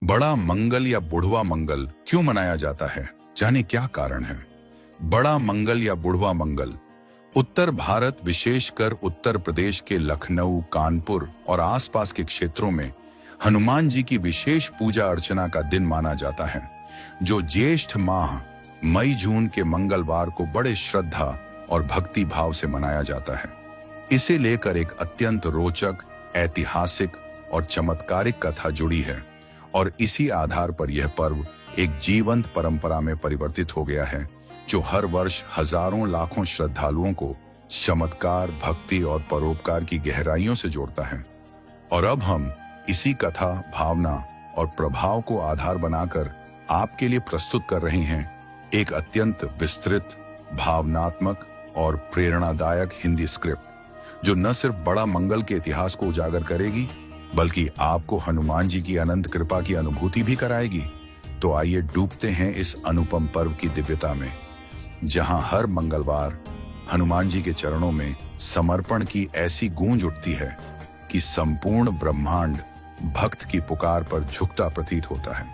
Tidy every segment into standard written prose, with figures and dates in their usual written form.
बड़ा मंगल या बुढ़वा मंगल क्यों मनाया जाता है, जाने क्या कारण है। बड़ा मंगल या बुढ़वा मंगल उत्तर भारत, विशेषकर उत्तर प्रदेश के लखनऊ, कानपुर और आसपास के क्षेत्रों में हनुमान जी की विशेष पूजा अर्चना का दिन माना जाता है, जो ज्येष्ठ माह मई जून के मंगलवार को बड़े श्रद्धा और भक्ति भाव से मनाया जाता है। इसे लेकर एक अत्यंत रोचक, ऐतिहासिक और चमत्कारिक कथा जुड़ी है और इसी आधार पर यह पर्व एक जीवंत परंपरा में परिवर्तित हो गया है, जो हर वर्ष हजारों लाखों श्रद्धालुओं को चमत्कार, भक्ति और परोपकार की गहराइयों से जोड़ता है। और अब हम इसी कथा, भावना और प्रभाव को आधार बनाकर आपके लिए प्रस्तुत कर रहे हैं एक अत्यंत विस्तृत, भावनात्मक और प्रेरणादायक हिंदी स्क्रिप्ट, जो न सिर्फ बड़ा मंगल के इतिहास को उजागर करेगी, बल्कि आपको हनुमान जी की अनंत कृपा की अनुभूति भी कराएगी। तो आइए डूबते हैं इस अनुपम पर्व की दिव्यता में, जहां हर मंगलवार हनुमान जी के चरणों में समर्पण की ऐसी गूंज उठती है कि संपूर्ण ब्रह्मांड भक्त की पुकार पर झुकता प्रतीत होता है।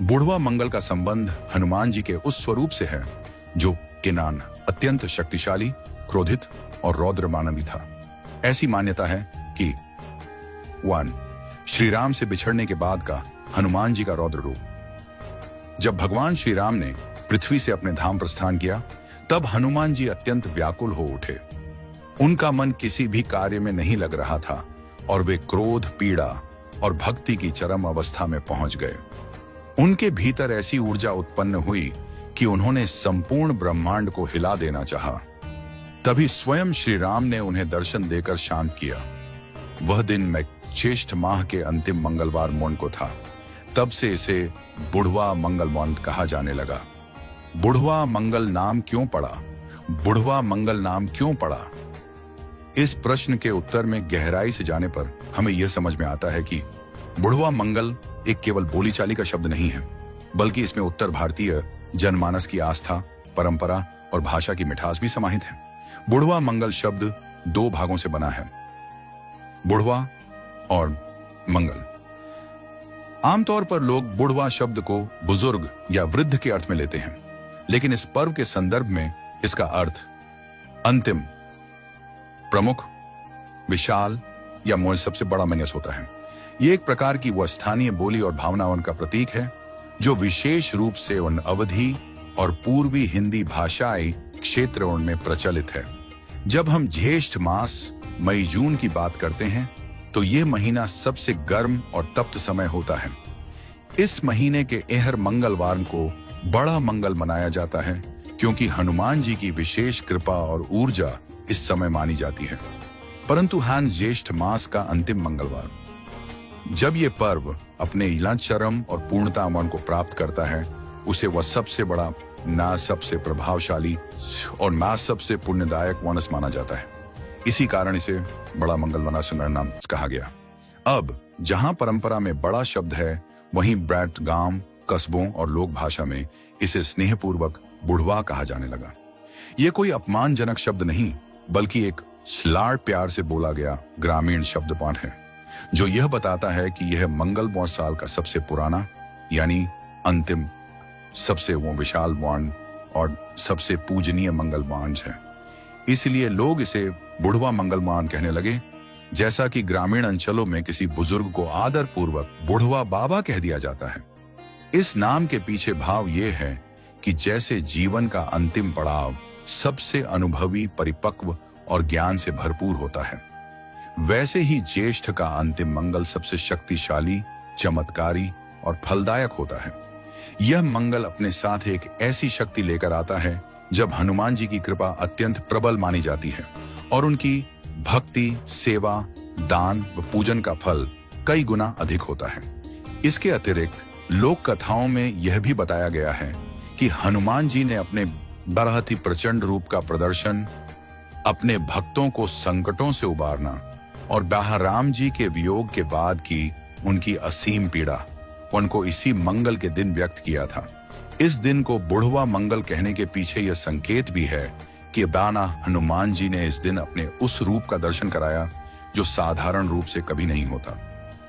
बुढ़वा मंगल का संबंध हनुमान जी के उस स्वरूप से है जो किनान, अत्यंत शक्तिशाली, क्रोधित और रौद्र मानवी था। ऐसी मान्यता है कि 1. श्री राम से बिछड़ने के बाद का हनुमान जी का रौद्र रूप। जब भगवान श्री राम ने पृथ्वी से अपने धाम प्रस्थान किया, तब हनुमान जी अत्यंत व्याकुल हो उठे। उनका मन किसी भी कार्य में नहीं लग रहा था और वे क्रोध, पीड़ा और भक्ति की चरम अवस्था में पहुंच गए। उनके भीतर ऐसी ऊर्जा उत्पन्न हुई कि उन्होंने संपूर्ण ब्रह्मांड को हिला देना चाहा। तभी स्वयं श्री राम ने उन्हें दर्शन देकर शांत किया। वह दिन ज्येष्ठ माह के अंतिम मंगलवार मोन को था। तब से इसे बुढ़वा मंगल मोन कहा जाने लगा। बुढ़वा मंगल नाम क्यों पड़ा? बुढ़वा मंगल नाम क्यों पड़ा? इस प्रश्न के उत्तर में गहराई से जाने पर हमें यह समझ में आता है कि बुढ़वा मंगल एक केवल बोलीचाली का शब्द नहीं है, बल्कि इसमें उत्तर भारतीय जनमानस की आस्था, परंपरा और भाषा की मिठास भी समाहित है। बुढ़वा मंगल शब्द 2 भागों से बना है, बुढ़वा और मंगल। आमतौर पर लोग बुढ़वा शब्द को बुजुर्ग या वृद्ध के अर्थ में लेते हैं, लेकिन इस पर्व के संदर्भ में इसका अर्थ अंतिम, प्रमुख, विशाल या मोल सबसे बड़ा मन्यस होता है। यह एक प्रकार की वह स्थानीय बोली और भावनाओं का प्रतीक है जो विशेष रूप से उन अवधि और पूर्वी हिंदी भाषाई क्षेत्रों में प्रचलित है। जब हम ज्येष्ठ मास मई जून की बात करते हैं, तो यह महीना सबसे गर्म और तप्त समय होता है। इस महीने के एहर मंगलवार को बड़ा मंगल मनाया जाता है, क्योंकि हनुमान जी की विशेष कृपा और ऊर्जा इस समय मानी जाती है। परंतु ज्येष्ठ मास का अंतिम मंगलवार, जब यह पर्व अपने चरम और पूर्णता मन को प्राप्त करता है, उसे वह सबसे बड़ा, ना सबसे प्रभावशाली और ना सबसे पुण्यदायक मानस माना जाता है। इसी कारण इसे बड़ा मंगल मना नाम कहा गया। अब जहां परंपरा में बड़ा शब्द है, वहीं ब्रैट गांव, कस्बों और लोक भाषा में इसे स्नेहपूर्वक बुढ़वा कहा जाने लगा। यह कोई अपमानजनक शब्द नहीं, बल्कि एक लाड़ प्यार से बोला गया ग्रामीण शब्दपाठ है, जो यह बताता है कि यह मंगल साल का सबसे पुराना, यानी अंतिम, सबसे वो विशाल वाण और सबसे पूजनीय मंगलवान है। इसलिए लोग इसे बुढ़वा मंगलमान कहने लगे, जैसा कि ग्रामीण अंचलों में किसी बुजुर्ग को आदर पूर्वक बुढ़वा बाबा कह दिया जाता है। इस नाम के पीछे भाव यह है कि जैसे जीवन का अंतिम पड़ाव सबसे अनुभवी, परिपक्व और ज्ञान से भरपूर होता है, वैसे ही ज्येष्ठ का अंतिम मंगल सबसे शक्तिशाली, चमत्कारी और फलदायक होता है। यह मंगल अपने साथ एक ऐसी शक्ति लेकर आता है जब हनुमान जी की कृपा अत्यंत प्रबल मानी जाती है और उनकी भक्ति, सेवा, दान व पूजन का फल कई गुना अधिक होता है। इसके अतिरिक्त लोक कथाओं में यह भी बताया गया है कि हनुमान जी ने अपने बहुत ही प्रचंड रूप का प्रदर्शन, अपने भक्तों को संकटों से उबारना और राम जी के वियोग के बाद की उनकी असीम पीड़ा, उनको इसी मंगल के दिन व्यक्त किया था। इस दिन को बुढ़वा मंगल कहने के पीछे यह संकेत भी है कि दाना हनुमान जी ने इस दिन अपने उस रूप का दर्शन कराया जो साधारण रूप से कभी नहीं होता।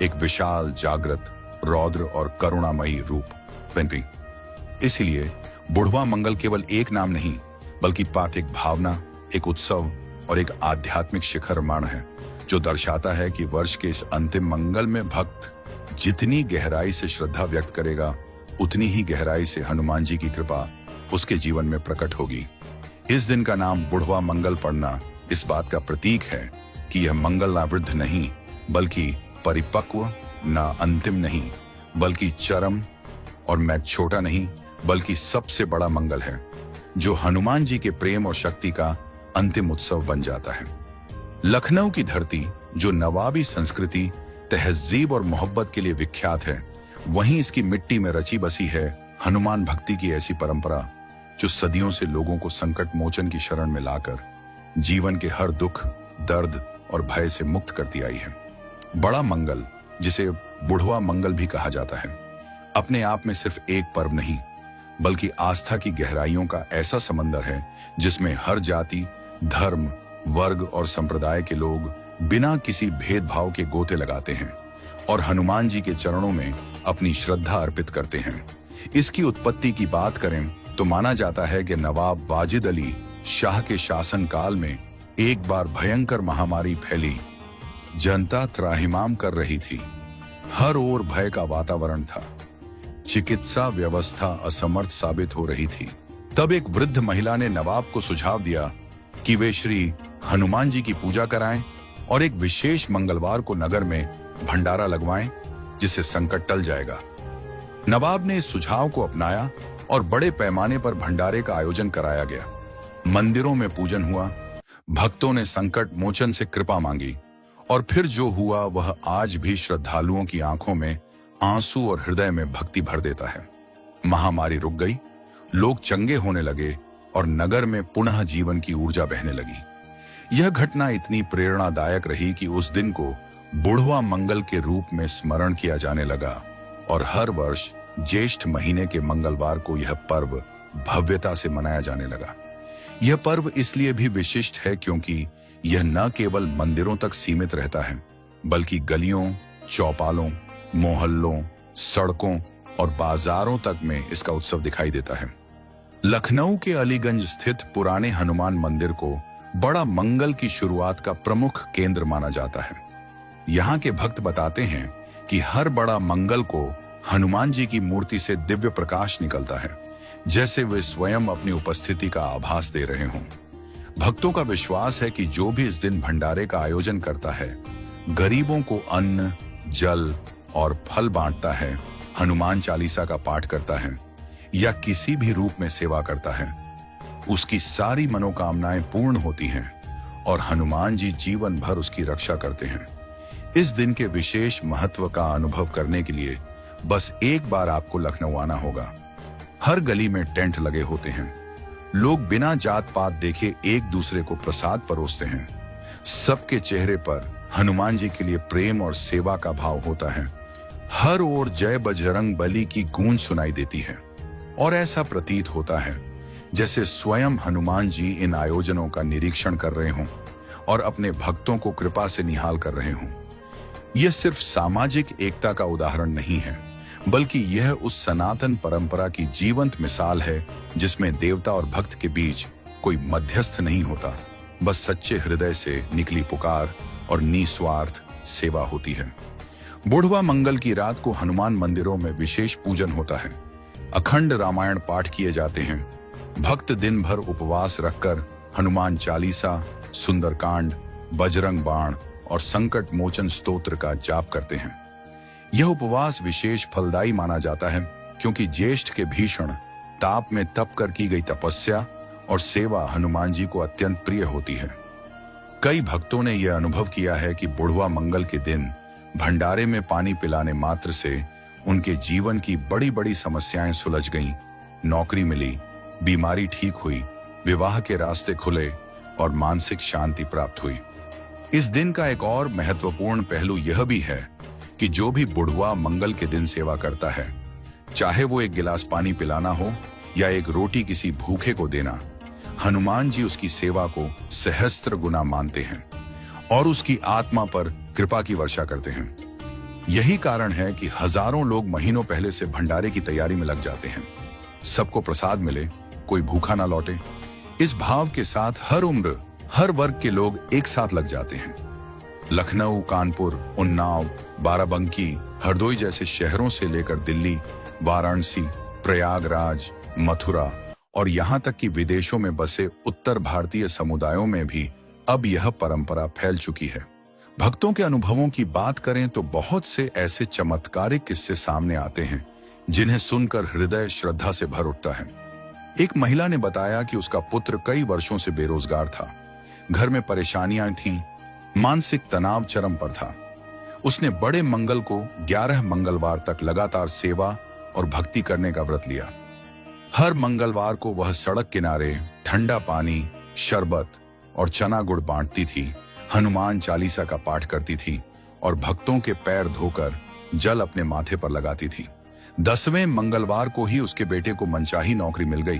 एक विशाल, जागृत रौद्र और करुणामयी रूप पेंटिंग। इसलिए बुढ़वा मंगल केवल एक नाम नहीं, बल्कि पाठ एक भावना, एक उत्सव और एक आध्यात्मिक शिखर मान है, जो दर्शाता है कि वर्ष के इस अंतिम मंगल में भक्त जितनी गहराई से श्रद्धा व्यक्त करेगा, उतनी ही गहराई से हनुमान जी की कृपा उसके जीवन में प्रकट होगी। इस दिन का नाम बुढ़वा मंगल पड़ना इस बात का प्रतीक है कि यह मंगल ना वृद्ध नहीं, बल्कि परिपक्व, ना अंतिम नहीं, बल्कि चरम, और मैं छोटा नहीं, बल्कि सबसे बड़ा मंगल है, जो हनुमान जी के प्रेम और शक्ति का अंतिम उत्सव बन जाता है। लखनऊ की धरती, जो नवाबी संस्कृति, तहजीब और मोहब्बत के लिए विख्यात है, वहीं इसकी मिट्टी में रची बसी है हनुमान भक्ति की ऐसी परंपरा, जो सदियों से लोगों को संकट मोचन की शरण में लाकर जीवन के हर दुख, दर्द और भय से मुक्त करती आई है। बड़ा मंगल, जिसे बुढ़वा मंगल भी कहा जाता है, अपने आप में सिर्फ एक पर्व नहीं, बल्कि आस्था की गहराइयों का ऐसा समंदर है जिसमें हर जाति, धर्म, वर्ग और संप्रदाय के लोग बिना किसी भेदभाव के गोते लगाते हैं और हनुमान जी के चरणों में अपनी श्रद्धा अर्पित करते हैं। इसकी उत्पत्ति की बात करें तो माना जाता है कि नवाब वाजिद अली शाह के शासनकाल में एक बार भयंकर महामारी फैली। जनता त्राहिमाम कर रही थी, हर ओर भय का वातावरण था, चिकित्सा व्यवस्था असमर्थ साबित हो रही थी। तब एक वृद्ध महिला ने नवाब को सुझाव दिया कि वे श्री हनुमान जी की पूजा कराएं और एक विशेष मंगलवार को नगर में भंडारा लगवाएं, जिससे संकट टल जाएगा। नवाब ने इस सुझाव को अपनाया और बड़े पैमाने पर भंडारे का आयोजन कराया गया। मंदिरों में पूजन हुआ, भक्तों ने संकट मोचन से कृपा मांगी, और फिर जो हुआ वह आज भी श्रद्धालुओं की आंखों में आंसू और हृदय में भक्ति भर देता है। महामारी रुक गई, लोग चंगे होने लगे और नगर में पुनः जीवन की ऊर्जा बहने लगी। यह घटना इतनी प्रेरणादायक रही कि उस दिन को बुढ़वा मंगल के रूप में स्मरण किया जाने लगा और हर वर्ष ज्येष्ठ महीने के मंगलवार को यह पर्व भव्यता से मनाया जाने लगा। यह पर्व इसलिए भी विशिष्ट है क्योंकि यह न केवल मंदिरों तक सीमित रहता है, बल्कि गलियों, चौपालों, मोहल्लों, सड़कों और बाजारों तक में इसका उत्सव दिखाई देता है। लखनऊ के अलीगंज स्थित पुराने हनुमान मंदिर को बड़ा मंगल की शुरुआत का प्रमुख केंद्र माना जाता है। यहाँ के भक्त बताते हैं कि हर बड़ा मंगल को हनुमान जी की मूर्ति से दिव्य प्रकाश निकलता है, जैसे वे स्वयं अपनी उपस्थिति का आभास दे रहे हों। भक्तों का विश्वास है कि जो भी इस दिन भंडारे का आयोजन करता है, गरीबों को अन्न, जल और फल बांटता है, हनुमान चालीसा का पाठ करता है या किसी भी रूप में सेवा करता है, उसकी सारी मनोकामनाएं पूर्ण होती हैं और हनुमान जी जीवन भर उसकी रक्षा करते हैं। इस दिन के विशेष महत्व का अनुभव करने के लिए बस एक बार आपको लखनऊ आना होगा। हर गली में टेंट लगे होते हैं, लोग बिना जात पात देखे एक दूसरे को प्रसाद परोसते हैं। सबके चेहरे पर हनुमान जी के लिए प्रेम और सेवा का भाव होता है। हर ओर जय बजरंग बली की गूंज सुनाई देती है और ऐसा प्रतीत होता है जैसे स्वयं हनुमान जी इन आयोजनों का निरीक्षण कर रहे हों और अपने भक्तों को कृपा से निहाल कर रहे हों। यह सिर्फ सामाजिक एकता का उदाहरण नहीं है, बल्कि यह उस सनातन परंपरा की जीवंत मिसाल है जिसमें देवता और भक्त के बीच कोई मध्यस्थ नहीं होता, बस सच्चे हृदय से निकली पुकार और निस्वार्थ सेवा होती है। बुढ़वा मंगल की रात को हनुमान मंदिरों में विशेष पूजन होता है। अखंड रामायण पाठ किए जाते हैं। भक्त दिन भर उपवास रखकर हनुमान चालीसा, सुंदरकांड, बजरंग बाण और संकट मोचन स्तोत्र का जाप करते हैं। यह उपवास विशेष फलदायी माना जाता है क्योंकि ज्येष्ठ के भीषण ताप में तप कर की गई तपस्या और सेवा हनुमान जी को अत्यंत प्रिय होती है। कई भक्तों ने यह अनुभव किया है कि बुढ़वा मंगल के दिन भंडारे में पानी पिलाने मात्र से उनके जीवन की बड़ी बड़ी समस्याएं सुलझ गईं, नौकरी मिली, बीमारी ठीक हुई, विवाह के रास्ते खुले और मानसिक शांति प्राप्त हुई। इस दिन का एक और महत्वपूर्ण पहलू यह भी है कि जो भी बुढ़वा मंगल के दिन सेवा करता है, चाहे वो एक गिलास पानी पिलाना हो या एक रोटी किसी भूखे को देना, हनुमान जी उसकी सेवा को सहस्त्र गुना मानते हैं और उसकी आत्मा पर कृपा की वर्षा करते हैं। यही कारण है कि हजारों लोग महीनों पहले से भंडारे की तैयारी में लग जाते हैं। सबको प्रसाद मिले, कोई भूखा ना लौटे। इस भाव के साथ हर उम्र, हर वर्ग के लोग एक साथ लग जाते हैं। लखनऊ, कानपुर, उन्नाव, बाराबंकी, हरदोई जैसे शहरों से लेकर दिल्ली, वाराणसी, प्रयागराज, मथुरा और यहाँ तक कि विदेशों में बसे उत्तर भारतीय समुदायों में भी अब यह परंपरा फैल चुकी है। भक्तों के अनुभवों की बात करें तो बहुत से ऐसे चमत्कारिक किस्से सामने आते हैं जिन्हें सुनकर हृदय श्रद्धा से भर उठता है। एक महिला ने बताया कि उसका पुत्र कई वर्षों से बेरोजगार था, घर में परेशानियां थीं, मानसिक तनाव चरम पर था। उसने बड़े मंगल को 11 मंगलवार तक लगातार सेवा और भक्ति करने का व्रत लिया। हर मंगलवार को वह सड़क किनारे ठंडा पानी, शरबत और चना गुड़ बांटती थी, हनुमान चालीसा का पाठ करती थी और भक्तों के पैर धोकर जल अपने माथे पर लगाती थी। 10वें मंगलवार को ही उसके बेटे को मनचाही नौकरी मिल गई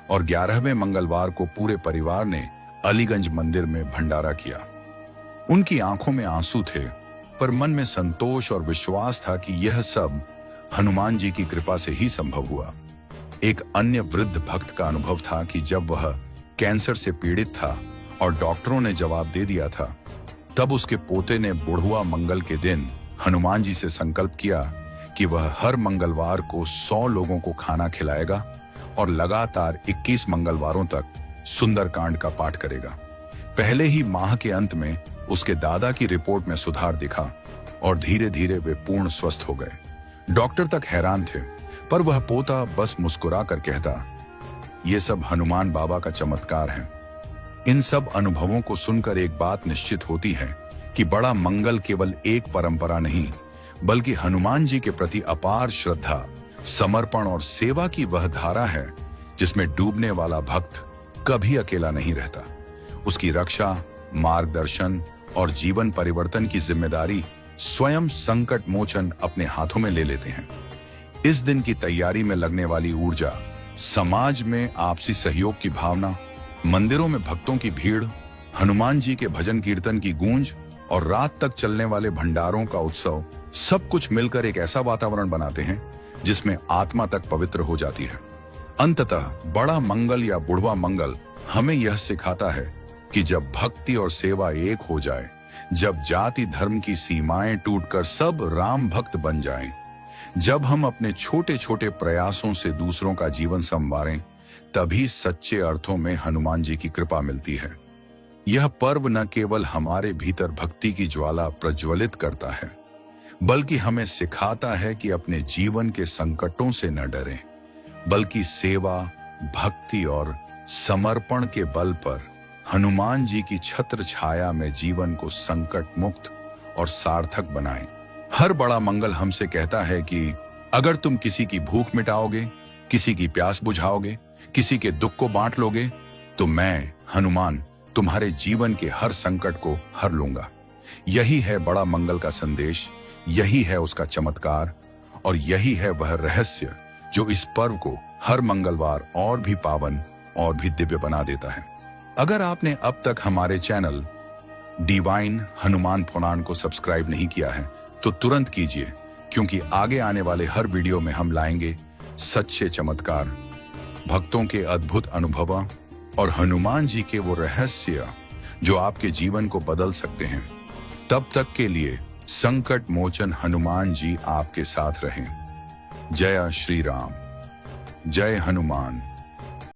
और 11वें मंगलवार को पूरे परिवार ने अलीगंज मंदिर में भंडारा किया। उनकी आंखों में आंसू थे, पर मन में संतोष और विश्वास था कि यह सब हनुमान जी की कृपा से ही संभव हुआ। एक अन्य वृद्ध भक्त का अनुभव था कि जब वह कैंसर से पीड़ित था और डॉक्टरों ने जवाब दे दिया था, तब उसके पोते ने बुढ़वा मंगल के दिन हनुमान जी से संकल्प किया कि वह हर मंगलवार को 100 लोगों को खाना खिलाएगा और लगातार 21 मंगलवारों तक सुंदरकांड का पाठ करेगा। पहले ही माह के अंत में उसके दादा की रिपोर्ट में सुधार दिखा और धीरे धीरे वे पूर्ण स्वस्थ हो गए। डॉक्टर तक हैरान थे, पर वह पोता बस मुस्कुरा कर कहता, ये सब हनुमान बाबा का चमत्कार है। इन सब अनुभवों को सुनकर एक बात निश्चित होती है कि बड़ा मंगल केवल एक परंपरा नहीं, बल्कि हनुमान जी के प्रति अपार श्रद्धा, समर्पण और सेवा की वह धारा है जिसमें डूबने वाला भक्त कभी अकेला नहीं रहता। उसकी रक्षा, मार्गदर्शन और जीवन परिवर्तन की जिम्मेदारी स्वयं संकट मोचन अपने हाथों में ले लेते हैं। इस दिन की तैयारी में लगने वाली ऊर्जा, समाज में आपसी सहयोग की भावना, मंदिरों में भक्तों की भीड़, हनुमान जी के भजन कीर्तन की गूंज और रात तक चलने वाले भंडारों का उत्सव, सब कुछ मिलकर एक ऐसा वातावरण बनाते हैं जिसमें आत्मा तक पवित्र हो जाती है। अंततः बड़ा मंगल या बुढ़वा मंगल हमें यह सिखाता है कि जब भक्ति और सेवा एक हो जाए, जब जाति धर्म की सीमाएं टूटकर सब राम भक्त बन जाएं, जब हम अपने छोटे छोटे प्रयासों से दूसरों का जीवन संवारें, तभी सच्चे अर्थों में हनुमान जी की कृपा मिलती है। यह पर्व न केवल हमारे भीतर भक्ति की ज्वाला प्रज्वलित करता है, बल्कि हमें सिखाता है कि अपने जीवन के संकटों से न डरें, बल्कि सेवा, भक्ति और समर्पण के बल पर हनुमान जी की छत्र छाया में जीवन को संकट मुक्त और सार्थक बनाएं। हर बड़ा मंगल हमसे कहता है कि अगर तुम किसी की भूख मिटाओगे, किसी की प्यास बुझाओगे, किसी के दुख को बांट लोगे, तो मैं हनुमान तुम्हारे जीवन के हर संकट को हर लूंगा। यही है बड़ा मंगल का संदेश, यही है उसका चमत्कार और यही है वह रहस्य जो इस पर्व को हर मंगलवार और भी पावन और भी दिव्य बना देता है। अगर आपने अब तक हमारे चैनल डिवाइन हनुमान पुराण को सब्सक्राइब नहीं किया है तो तुरंत कीजिए, क्योंकि आगे आने वाले हर वीडियो में हम लाएंगे सच्चे चमत्कार, भक्तों के अद्भुत अनुभव और हनुमान जी के वो रहस्य जो आपके जीवन को बदल सकते हैं। तब तक के लिए संकट मोचन हनुमान जी आपके साथ रहें। जय श्री राम, जय हनुमान।